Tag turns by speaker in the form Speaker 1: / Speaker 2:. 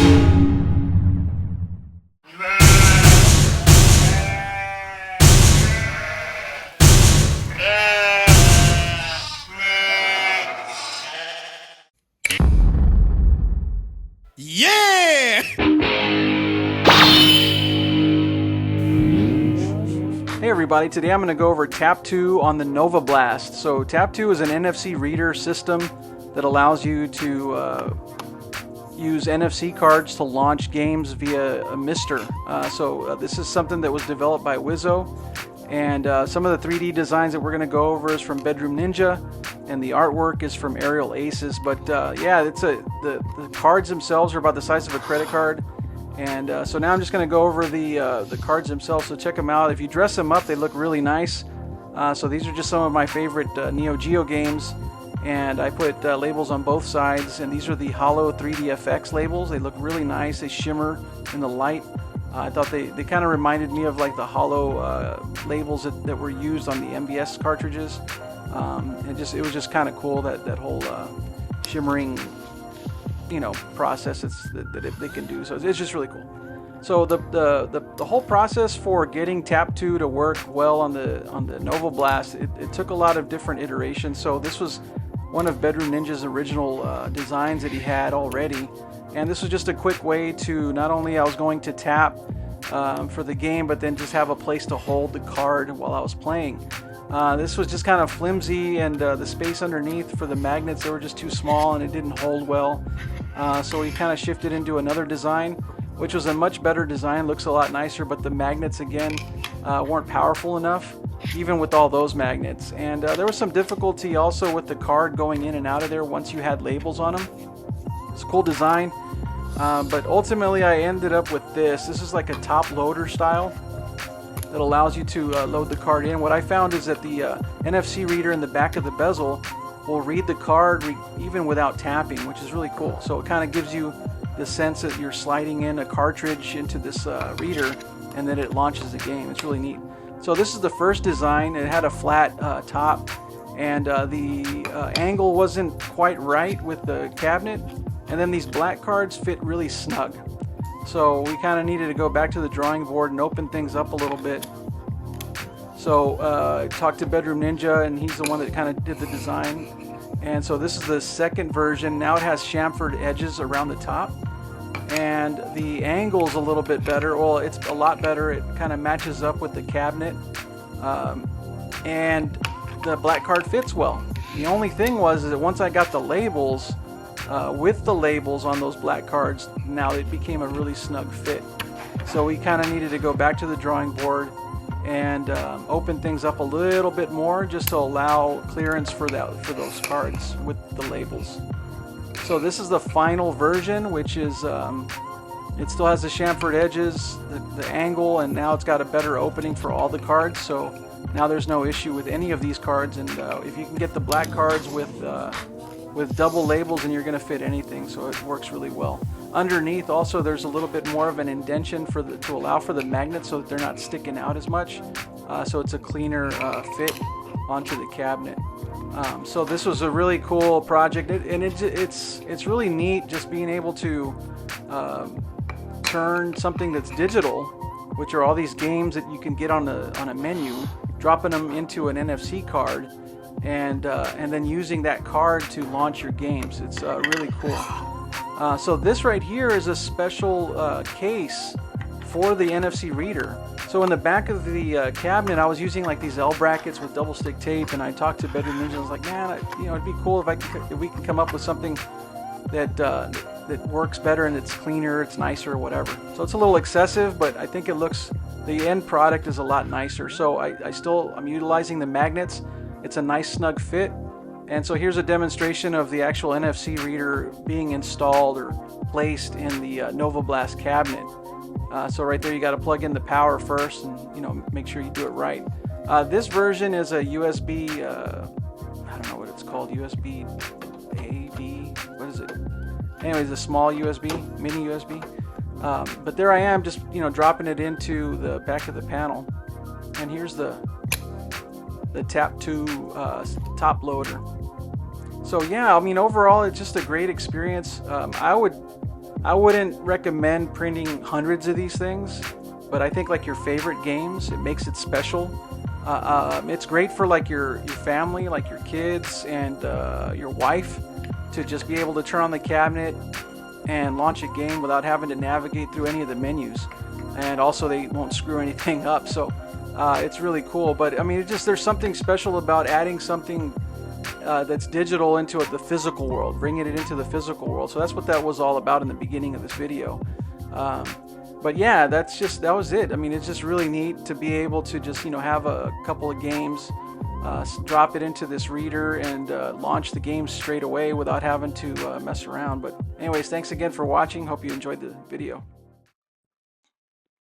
Speaker 1: Yeah!
Speaker 2: Hey everybody, today I'm going to go over Tapto on the Nova Blast. So Tapto is an NFC reader system that allows you to use NFC cards to launch games via a MiSTer. This is something that was developed by Wizzo, and some of the 3D designs that we're going to go over is from Bedroom Ninja, and the artwork is from Aerial Aces. But yeah, the cards themselves are about the size of a credit card. And so now I'm just going to go over the cards themselves, so check them out. If you dress them up, they look really nice. So these are just some of my favorite Neo Geo games, and I put labels on both sides, and these are the Holo 3DFX labels. They look really nice. They shimmer in the light. I thought they kind of reminded me of like the Holo labels that were used on the MBS cartridges. It was just kind of cool, that whole shimmering process that they can do. So it's just really cool. So the whole process for getting Tapto to work well on the Nova Blast, it took a lot of different iterations. So this was one of Bedroom Ninja's original designs that he had already, and this was just a quick way to, not only I was going to tap for the game, but then just have a place to hold the card while I was playing. This was just kind of flimsy, and the space underneath for the magnets, they were just too small and it didn't hold well. So we kind of shifted into another design, which was a much better design, looks a lot nicer, but the magnets again weren't powerful enough, even with all those magnets. And there was some difficulty also with the card going in and out of there once you had labels on them. It's a cool design, but ultimately I ended up with this. This is like a top loader style that allows you to load the card in. What I found is that the NFC reader in the back of the bezel will read the card even without tapping, which is really cool. So it kind of gives you the sense that you're sliding in a cartridge into this reader, and then it launches the game. It's really neat. So this is the first design. It had a flat top, and the angle wasn't quite right with the cabinet, and then these black cards fit really snug. So we kind of needed to go back to the drawing board and open things up a little bit. So I talked to Bedroom Ninja, and he's the one that kind of did the design. And so this is the second version. Now it has chamfered edges around the top, and the angle's a little bit better. Well, it's a lot better. It kind of matches up with the cabinet, and the black card fits well. The only thing was that once I got the labels, with the labels on those black cards, now it became a really snug fit. So we kind of needed to go back to the drawing board and open things up a little bit more, just to allow clearance for those cards with the labels. So this is the final version, which is it still has the chamfered edges, the angle, and now it's got a better opening for all the cards. So now there's no issue with any of these cards, and if you can get the black cards with double labels, and you're going to fit anything, so it works really well. Underneath also there's a little bit more of an indentation to allow for the magnets so that they're not sticking out as much, so it's a cleaner fit onto the cabinet. So this was a really cool project, and it's really neat just being able to turn something that's digital, which are all these games that you can get on a menu, dropping them into an NFC card, and then using that card to launch your games. It's really cool. So this right here is a special case for the NFC reader. So in the back of the cabinet, I was using like these L brackets with double stick tape, and I talked to Bedroom Ninja. I was like, man, it'd be cool if we can come up with something that works better, and it's cleaner, it's nicer, or whatever. So it's a little excessive, but I think the end product is a lot nicer. So I'm utilizing the magnets. It's a nice snug fit. And so here's a demonstration of the actual NFC reader being installed or placed in the Nova Blast cabinet. So right there, you got to plug in the power first, and make sure you do it right. This version is a USB. I don't know what it's called. USB A, B. What is it? Anyways, a small USB, mini USB. But there I am, just dropping it into the back of the panel. And here's the Tapto top loader. So yeah, overall it's just a great experience. I would I wouldn't recommend printing hundreds of these things, but I think like your favorite games, it makes it special. It's great for like your family, like your kids and your wife, to just be able to turn on the cabinet and launch a game without having to navigate through any of the menus. And also they won't screw anything up, so it's really cool. But I mean, there's something special about adding something that's digital into the physical world, bringing it into the physical world. So that's what that was all about in the beginning of this video. But yeah, that was it. I mean, it's just really neat to be able to just, have a couple of games, drop it into this reader and launch the game straight away without having to mess around. But anyways, thanks again for watching. Hope you enjoyed the video.